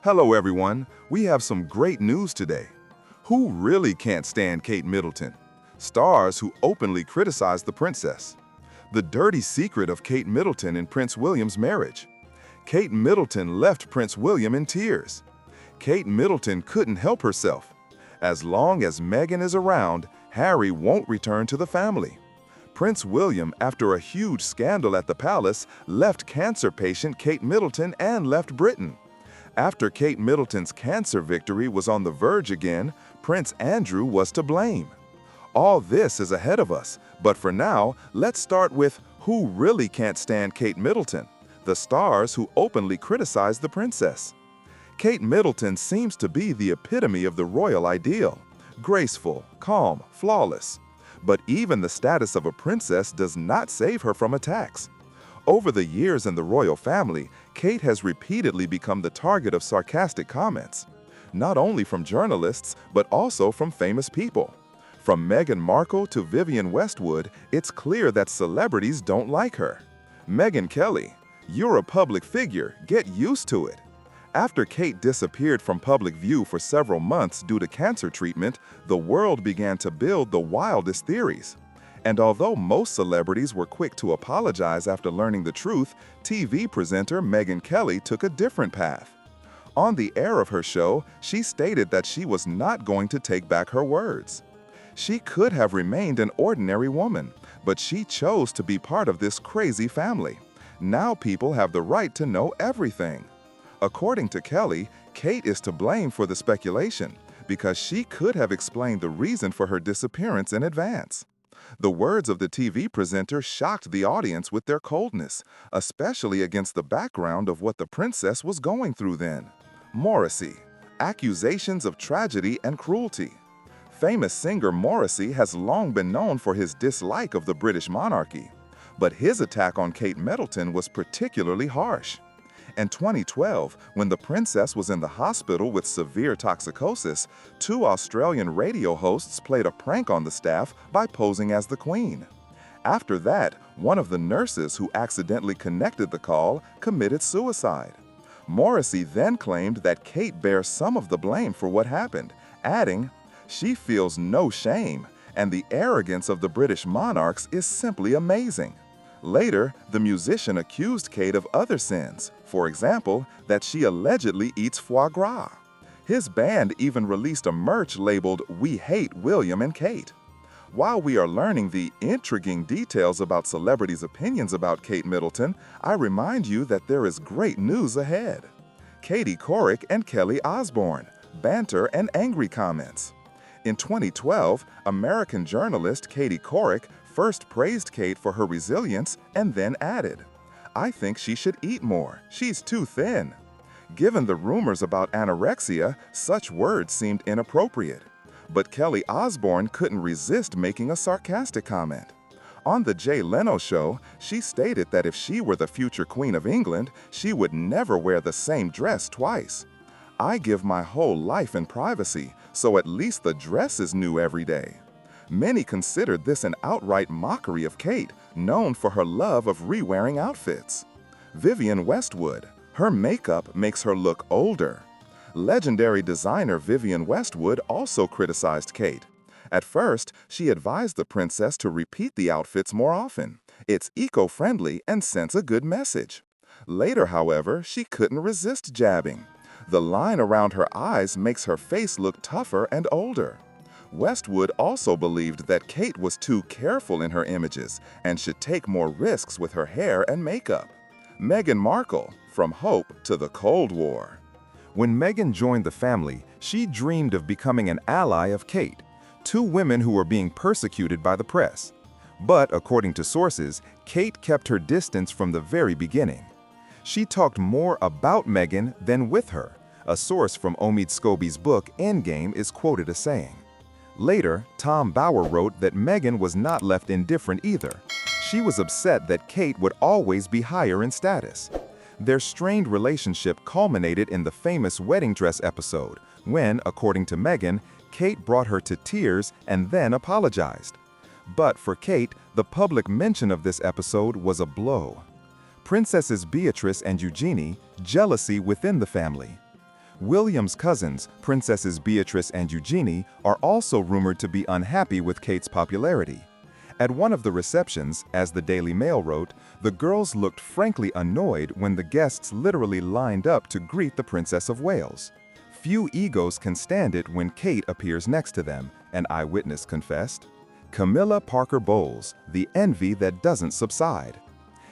Hello everyone, we have some great news today. Who really can't stand Kate Middleton? Stars who openly criticize the princess. The dirty secret of Kate Middleton and Prince William's marriage. Kate Middleton left Prince William in tears. Kate Middleton couldn't help herself. As long as Meghan is around, Harry won't return to the family. Prince William, after a huge scandal at the palace, left cancer patient Kate Middleton and left Britain. After Kate Middleton's cancer victory was on the verge again, Prince Andrew was to blame. All this is ahead of us, but for now, let's start with who really can't stand Kate Middleton, the stars who openly criticize the princess. Kate Middleton seems to be the epitome of the royal ideal, graceful, calm, flawless. But even the status of a princess does not save her from attacks. Over the years in the royal family, Kate has repeatedly become the target of sarcastic comments, not only from journalists, but also from famous people. From Meghan Markle to Vivienne Westwood, it's clear that celebrities don't like her. Megyn Kelly, you're a public figure, get used to it. After Kate disappeared from public view for several months due to cancer treatment, the world began to build the wildest theories. And although most celebrities were quick to apologize after learning the truth, TV presenter Megyn Kelly took a different path. On the air of her show, she stated that she was not going to take back her words. She could have remained an ordinary woman, but she chose to be part of this crazy family. Now people have the right to know everything. According to Kelly, Kate is to blame for the speculation because she could have explained the reason for her disappearance in advance. The words of the TV presenter shocked the audience with their coldness, especially against the background of what the princess was going through then. Morrissey, accusations of tragedy and cruelty. Famous singer Morrissey has long been known for his dislike of the British monarchy, but his attack on Kate Middleton was particularly harsh. In 2012, when the princess was in the hospital with severe toxicosis, two Australian radio hosts played a prank on the staff by posing as the Queen. After that, one of the nurses who accidentally connected the call committed suicide. Morrissey then claimed that Kate bears some of the blame for what happened, adding, "She feels no shame, and the arrogance of the British monarchs is simply amazing." Later, the musician accused Kate of other sins, for example, that she allegedly eats foie gras. His band even released a merch labeled "We Hate William and Kate." While we are learning the intriguing details about celebrities' opinions about Kate Middleton, I remind you that there is great news ahead. Katie Couric and Kelly Osbourne, banter and angry comments. In 2012, American journalist Katie Couric first praised Kate for her resilience and then added, "I think she should eat more. She's too thin." Given the rumors about anorexia, such words seemed inappropriate. But Kelly Osbourne couldn't resist making a sarcastic comment. On The Jay Leno Show, she stated that if she were the future Queen of England, she would never wear the same dress twice. "I give my whole life in privacy, so at least the dress is new every day." Many considered this an outright mockery of Kate, known for her love of re-wearing outfits. Vivienne Westwood, her makeup makes her look older. Legendary designer Vivienne Westwood also criticized Kate. At first, she advised the princess to repeat the outfits more often. It's eco-friendly and sends a good message. Later, however, she couldn't resist jabbing. The line around her eyes makes her face look tougher and older. Westwood also believed that Kate was too careful in her images and should take more risks with her hair and makeup. Meghan Markle, from hope to the Cold War. When Meghan joined the family, she dreamed of becoming an ally of Kate, two women who were being persecuted by the press. But according to sources, Kate kept her distance from the very beginning. She talked more about Meghan than with her. A source from Omid Scobie's book Endgame is quoted as saying. Later, Tom Bauer wrote that Meghan was not left indifferent either. She was upset that Kate would always be higher in status. Their strained relationship culminated in the famous wedding dress episode, when, according to Meghan, Kate brought her to tears and then apologized. But for Kate, the public mention of this episode was a blow. Princesses Beatrice and Eugenie, jealousy within the family. William's cousins, Princesses Beatrice and Eugenie, are also rumored to be unhappy with Kate's popularity. At one of the receptions, as the Daily Mail wrote, the girls looked frankly annoyed when the guests literally lined up to greet the Princess of Wales. Few egos can stand it when Kate appears next to them, an eyewitness confessed. Camilla Parker Bowles, the envy that doesn't subside.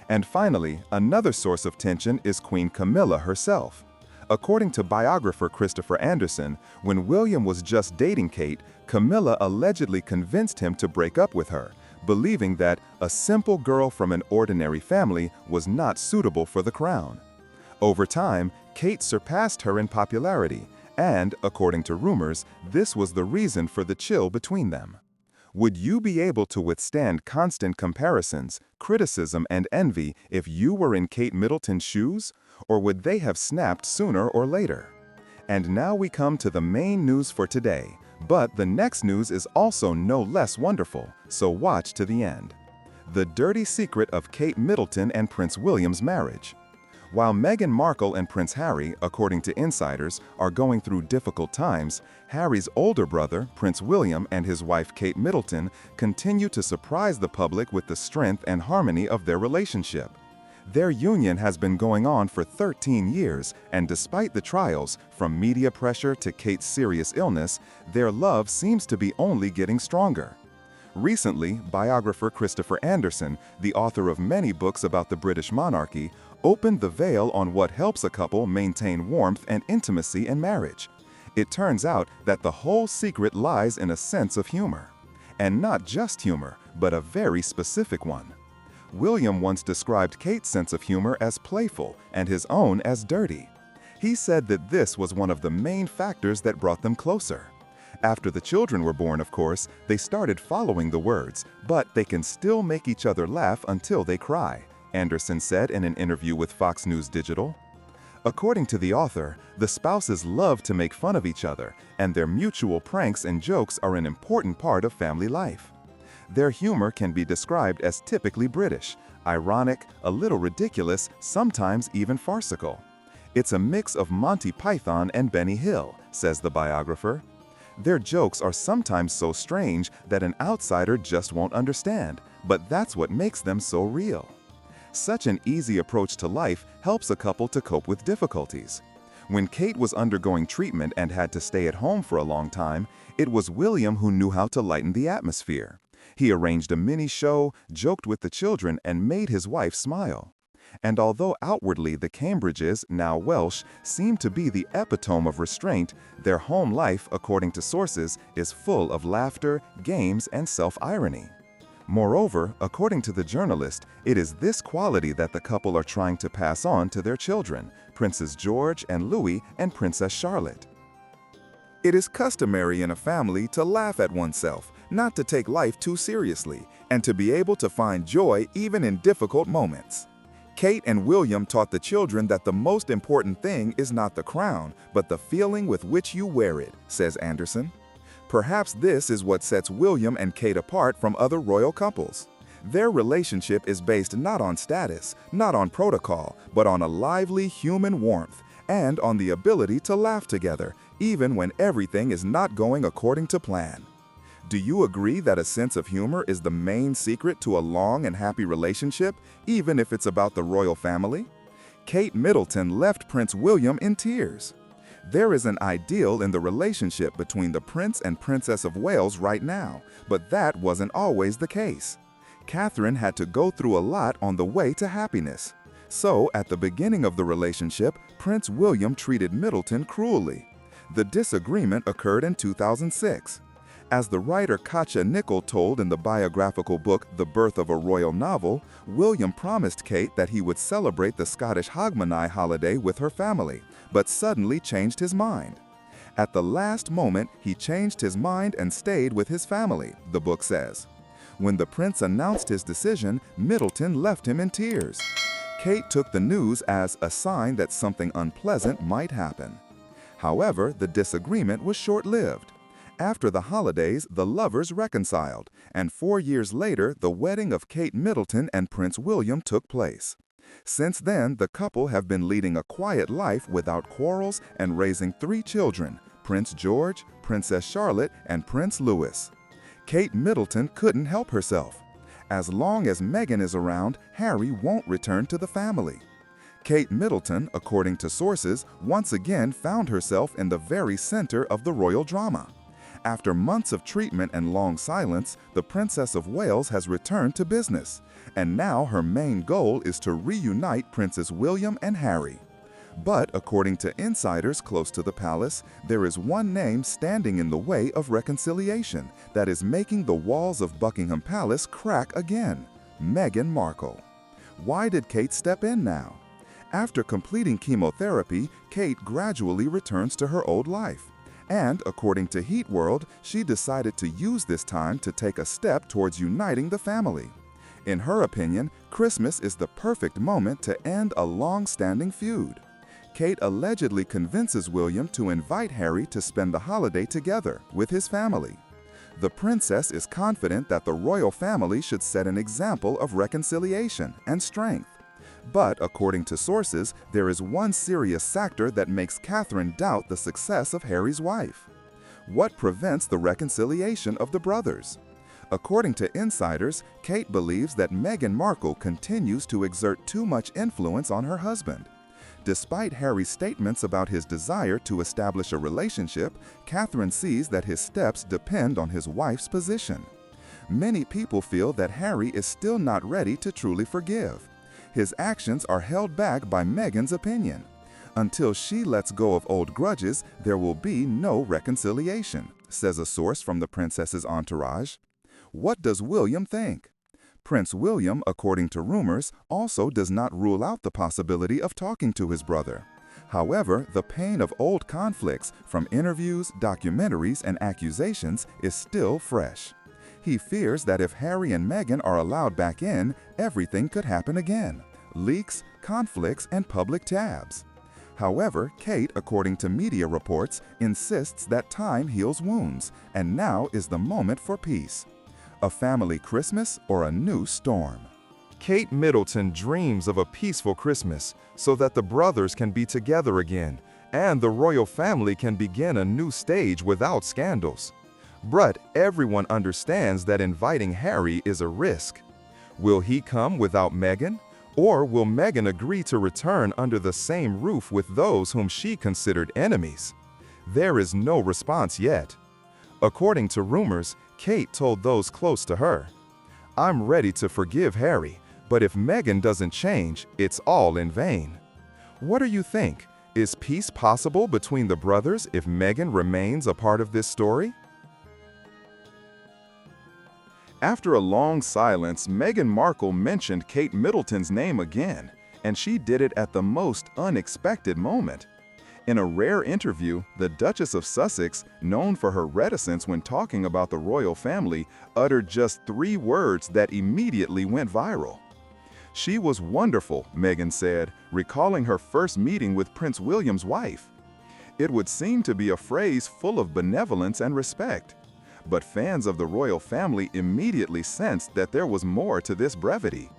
And finally, another source of tension is Queen Camilla herself. According to biographer Christopher Anderson, when William was just dating Kate, Camilla allegedly convinced him to break up with her, believing that a simple girl from an ordinary family was not suitable for the crown. Over time, Kate surpassed her in popularity, and, according to rumors, this was the reason for the chill between them. Would you be able to withstand constant comparisons, criticism, and envy if you were in Kate Middleton's shoes? Or would they have snapped sooner or later? And now we come to the main news for today. But the next news is also no less wonderful, so watch to the end. The dirty secret of Kate Middleton and Prince William's marriage. While Meghan Markle and Prince Harry, according to insiders, are going through difficult times, Harry's older brother, Prince William, and his wife Kate Middleton continue to surprise the public with the strength and harmony of their relationship. Their union has been going on for 13 years, and despite the trials, from media pressure to Kate's serious illness, their love seems to be only getting stronger. Recently, biographer Christopher Anderson, the author of many books about the British monarchy, opened the veil on what helps a couple maintain warmth and intimacy in marriage. It turns out that the whole secret lies in a sense of humor. And not just humor, but a very specific one. William once described Kate's sense of humor as playful and his own as dirty. He said that this was one of the main factors that brought them closer. After the children were born, of course, they started following the words, but they can still make each other laugh until they cry, Anderson said in an interview with Fox News Digital. According to the author, the spouses love to make fun of each other, and their mutual pranks and jokes are an important part of family life. Their humor can be described as typically British, ironic, a little ridiculous, sometimes even farcical. It's a mix of Monty Python and Benny Hill, says the biographer. Their jokes are sometimes so strange that an outsider just won't understand, but that's what makes them so real. Such an easy approach to life helps a couple to cope with difficulties. When Kate was undergoing treatment and had to stay at home for a long time, it was William who knew how to lighten the atmosphere. He arranged a mini show, joked with the children, and made his wife smile. And although outwardly the Cambridges, now Welsh, seem to be the epitome of restraint, their home life, according to sources, is full of laughter, games, and self-irony. Moreover, according to the journalist, it is this quality that the couple are trying to pass on to their children, Princes George and Louis and Princess Charlotte. It is customary in a family to laugh at oneself, not to take life too seriously, and to be able to find joy even in difficult moments. Kate and William taught the children that the most important thing is not the crown, but the feeling with which you wear it, says Anderson. Perhaps this is what sets William and Kate apart from other royal couples. Their relationship is based not on status, not on protocol, but on a lively human warmth, and on the ability to laugh together, even when everything is not going according to plan. Do you agree that a sense of humor is the main secret to a long and happy relationship, even if it's about the royal family? Kate Middleton left Prince William in tears. There is an ideal in the relationship between the Prince and Princess of Wales right now, but that wasn't always the case. Catherine had to go through a lot on the way to happiness. So, at the beginning of the relationship, Prince William treated Middleton cruelly. The disagreement occurred in 2006. As the writer Katja Nicol told in the biographical book The Birth of a Royal Novel, William promised Kate that he would celebrate the Scottish Hogmanay holiday with her family, but suddenly changed his mind. At the last moment, he changed his mind and stayed with his family, the book says. When the prince announced his decision, Middleton left him in tears. Kate took the news as a sign that something unpleasant might happen. However, the disagreement was short-lived. After the holidays, the lovers reconciled, and 4 years later, the wedding of Kate Middleton and Prince William took place. Since then, the couple have been leading a quiet life without quarrels and raising 3 children, Prince George, Princess Charlotte, and Prince Louis. Kate Middleton couldn't help herself. As long as Meghan is around, Harry won't return to the family. Kate Middleton, according to sources, once again found herself in the very center of the royal drama. After months of treatment and long silence, the Princess of Wales has returned to business, and now her main goal is to reunite Princes William and Harry. But according to insiders close to the palace, there is one name standing in the way of reconciliation that is making the walls of Buckingham Palace crack again: Meghan Markle. Why did Kate step in now? After completing chemotherapy, Kate gradually returns to her old life. And, according to Heat World, she decided to use this time to take a step towards uniting the family. In her opinion, Christmas is the perfect moment to end a long-standing feud. Kate allegedly convinces William to invite Harry to spend the holiday together with his family. The princess is confident that the royal family should set an example of reconciliation and strength. But, according to sources, there is one serious factor that makes Catherine doubt the success of Harry's wife. What prevents the reconciliation of the brothers? According to insiders, Kate believes that Meghan Markle continues to exert too much influence on her husband. Despite Harry's statements about his desire to establish a relationship, Catherine sees that his steps depend on his wife's position. Many people feel that Harry is still not ready to truly forgive. His actions are held back by Meghan's opinion. Until she lets go of old grudges, there will be no reconciliation, says a source from the princess's entourage. What does William think? Prince William, according to rumors, also does not rule out the possibility of talking to his brother. However, the pain of old conflicts, from interviews, documentaries, and accusations, is still fresh. He fears that if Harry and Meghan are allowed back in, everything could happen again: leaks, conflicts, and public tabs. However, Kate, according to media reports, insists that time heals wounds, and now is the moment for peace. A family Christmas or a new storm? Kate Middleton dreams of a peaceful Christmas so that the brothers can be together again, and the royal family can begin a new stage without scandals. But everyone understands that inviting Harry is a risk. Will he come without Meghan? Or will Meghan agree to return under the same roof with those whom she considered enemies? There is no response yet. According to rumors, Kate told those close to her, "I'm ready to forgive Harry, but if Meghan doesn't change, it's all in vain." What do you think? Is peace possible between the brothers if Meghan remains a part of this story? After a long silence, Meghan Markle mentioned Kate Middleton's name again, and she did it at the most unexpected moment. In a rare interview, the Duchess of Sussex, known for her reticence when talking about the royal family, uttered just 3 words that immediately went viral. "She was wonderful," Meghan said, recalling her first meeting with Prince William's wife. It would seem to be a phrase full of benevolence and respect. But fans of the royal family immediately sensed that there was more to this brevity.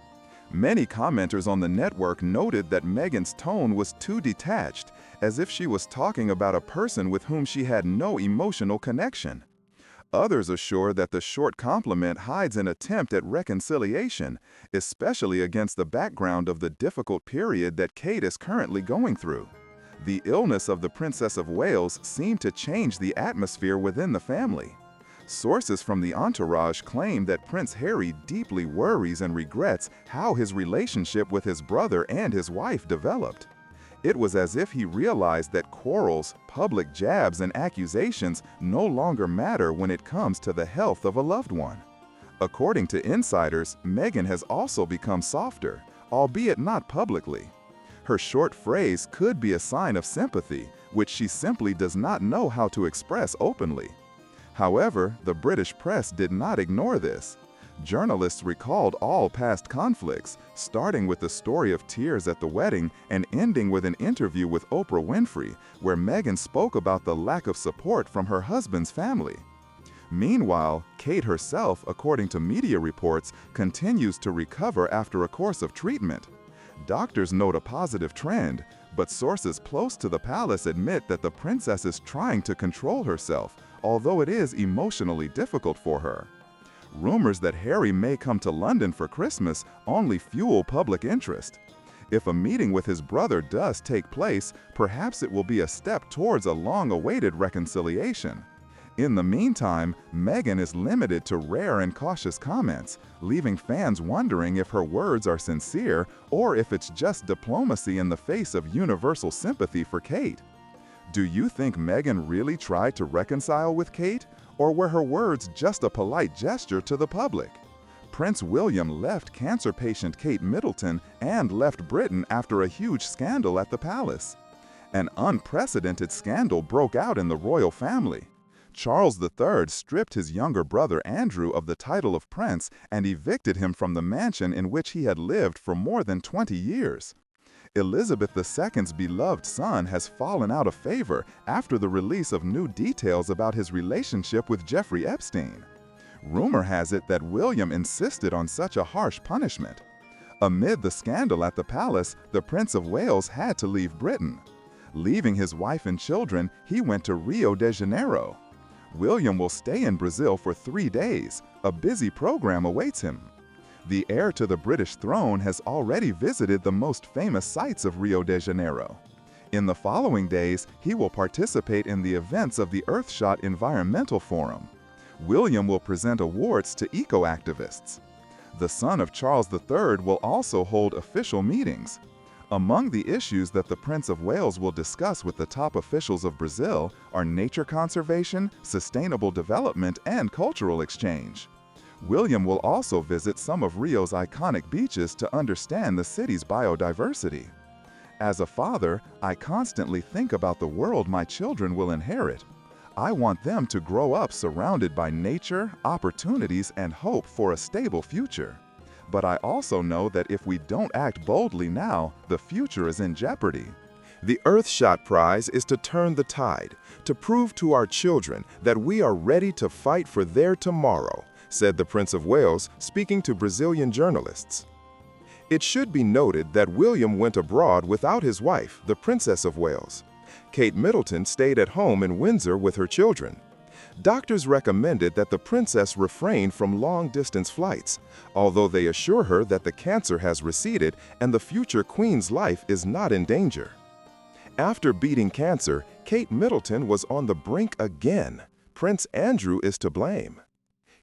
Many commenters on the network noted that Meghan's tone was too detached, as if she was talking about a person with whom she had no emotional connection. Others assure that the short compliment hides an attempt at reconciliation, especially against the background of the difficult period that Kate is currently going through. The illness of the Princess of Wales seemed to change the atmosphere within the family. Sources from the entourage claim that Prince Harry deeply worries and regrets how his relationship with his brother and his wife developed. It was as if he realized that quarrels, public jabs, and accusations no longer matter when it comes to the health of a loved one. According to insiders, Meghan has also become softer, albeit not publicly. Her short phrase could be a sign of sympathy, which she simply does not know how to express openly. However, the British press did not ignore this. Journalists recalled all past conflicts, starting with the story of tears at the wedding and ending with an interview with Oprah Winfrey, where Meghan spoke about the lack of support from her husband's family. Meanwhile, Kate herself, according to media reports, continues to recover after a course of treatment. Doctors note a positive trend, but sources close to the palace admit that the princess is trying to control herself, although it is emotionally difficult for her. Rumors that Harry may come to London for Christmas only fuel public interest. If a meeting with his brother does take place, perhaps it will be a step towards a long-awaited reconciliation. In the meantime, Meghan is limited to rare and cautious comments, leaving fans wondering if her words are sincere or if it's just diplomacy in the face of universal sympathy for Kate. Do you think Meghan really tried to reconcile with Kate, or were her words just a polite gesture to the public? Prince William left cancer patient Kate Middleton and left Britain after a huge scandal at the palace. An unprecedented scandal broke out in the royal family. Charles III stripped his younger brother Andrew of the title of prince and evicted him from the mansion in which he had lived for more than 20 years. Elizabeth II's beloved son has fallen out of favor after the release of new details about his relationship with Jeffrey Epstein. Rumor has it that William insisted on such a harsh punishment. Amid the scandal at the palace, the Prince of Wales had to leave Britain. Leaving his wife and children, he went to Rio de Janeiro. William will stay in Brazil for 3 days. A busy program awaits him. The heir to the British throne has already visited the most famous sites of Rio de Janeiro. In the following days, he will participate in the events of the Earthshot Environmental Forum. William will present awards to eco-activists. The son of Charles III will also hold official meetings. Among the issues that the Prince of Wales will discuss with the top officials of Brazil are nature conservation, sustainable development, and cultural exchange. William will also visit some of Rio's iconic beaches to understand the city's biodiversity. As a father, I constantly think about the world my children will inherit. I want them to grow up surrounded by nature, opportunities, and hope for a stable future. But I also know that if we don't act boldly now, the future is in jeopardy. The Earthshot Prize is to turn the tide, to prove to our children that we are ready to fight for their tomorrow, said the Prince of Wales, speaking to Brazilian journalists. It should be noted that William went abroad without his wife, the Princess of Wales. Kate Middleton stayed at home in Windsor with her children. Doctors recommended that the princess refrain from long-distance flights, although they assure her that the cancer has receded and the future queen's life is not in danger. After beating cancer, Kate Middleton was on the brink again. Prince Andrew is to blame.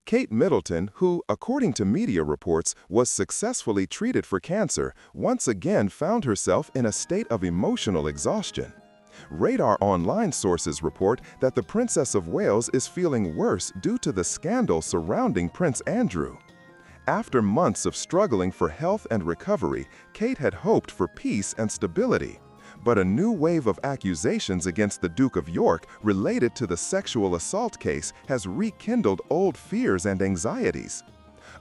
Kate Middleton, who, according to media reports, was successfully treated for cancer, once again found herself in a state of emotional exhaustion. Radar Online sources report that the Princess of Wales is feeling worse due to the scandal surrounding Prince Andrew. After months of struggling for health and recovery, Kate had hoped for peace and stability. But a new wave of accusations against the Duke of York related to the sexual assault case has rekindled old fears and anxieties.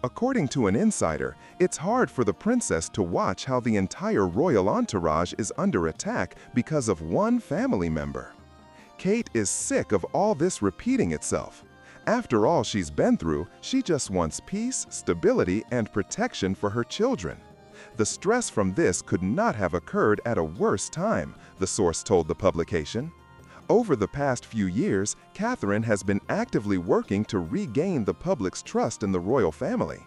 According to an insider, it's hard for the princess to watch how the entire royal entourage is under attack because of one family member. Kate is sick of all this repeating itself. After all she's been through, she just wants peace, stability, and protection for her children. The stress from this could not have occurred at a worse time, the source told the publication. Over the past few years, Catherine has been actively working to regain the public's trust in the royal family.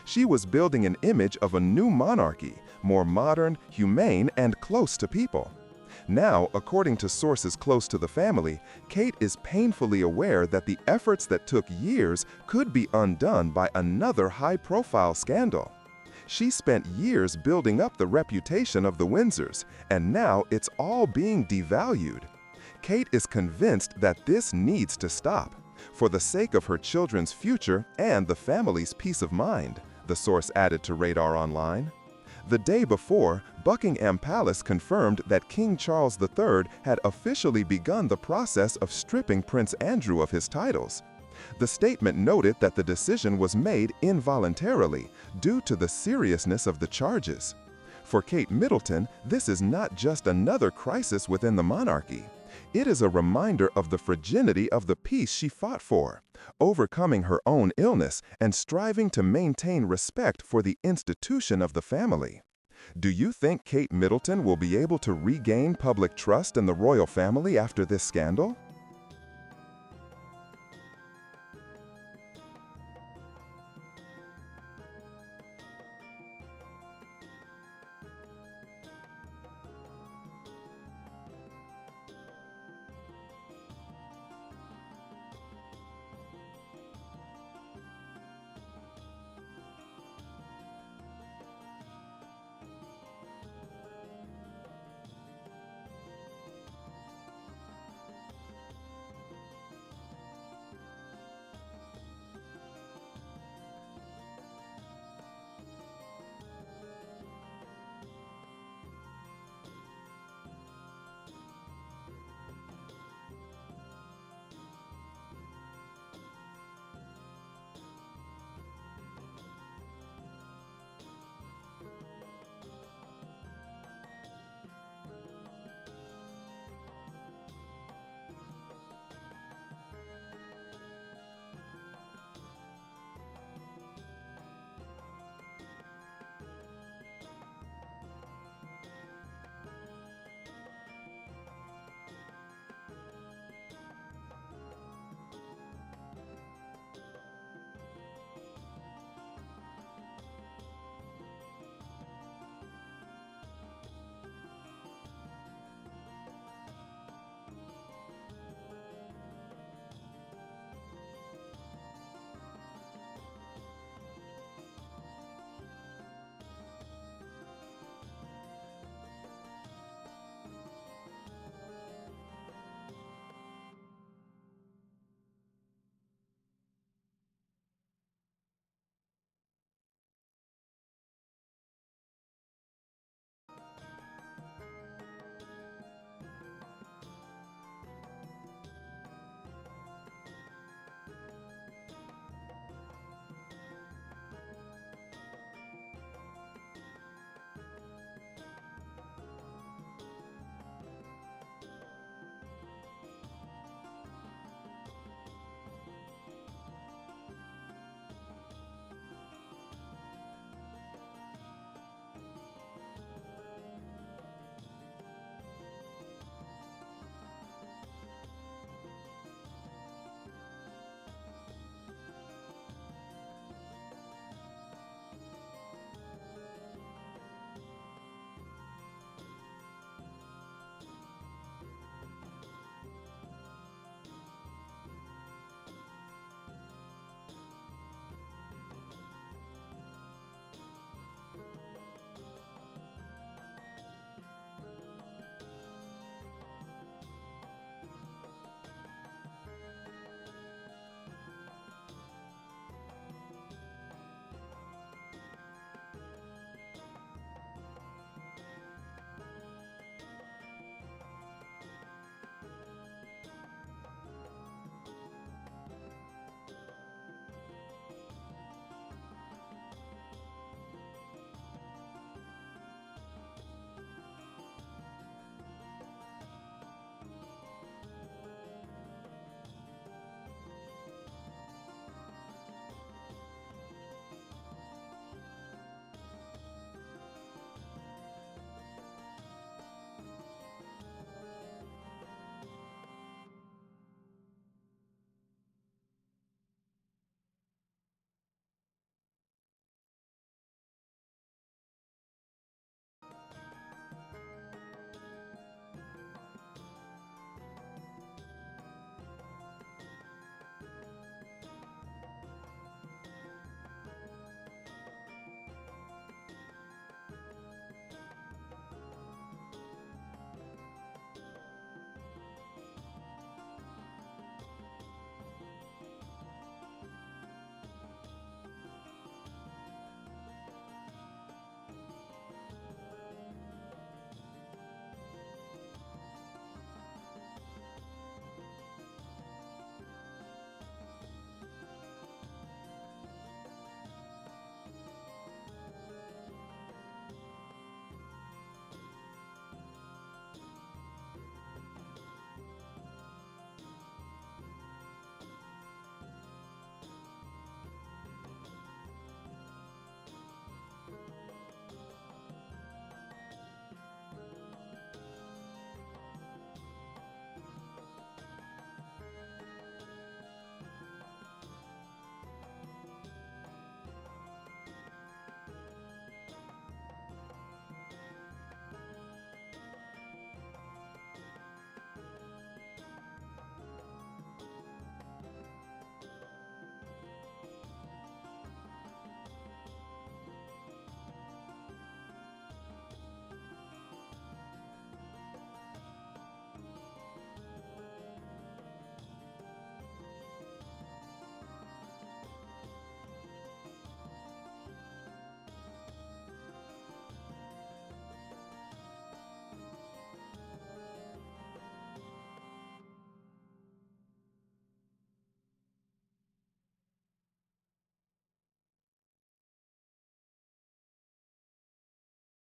She was building an image of a new monarchy, more modern, humane, and close to people. Now, according to sources close to the family, Kate is painfully aware that the efforts that took years could be undone by another high-profile scandal. She spent years building up the reputation of the Windsors, and now it's all being devalued. Kate is convinced that this needs to stop, for the sake of her children's future and the family's peace of mind, the source added to Radar Online. The day before, Buckingham Palace confirmed that King Charles III had officially begun the process of stripping Prince Andrew of his titles. The statement noted that the decision was made involuntarily due to the seriousness of the charges. For Kate Middleton, this is not just another crisis within the monarchy. It is a reminder of the fragility of the peace she fought for, overcoming her own illness and striving to maintain respect for the institution of the family. Do you think Kate Middleton will be able to regain public trust in the royal family after this scandal?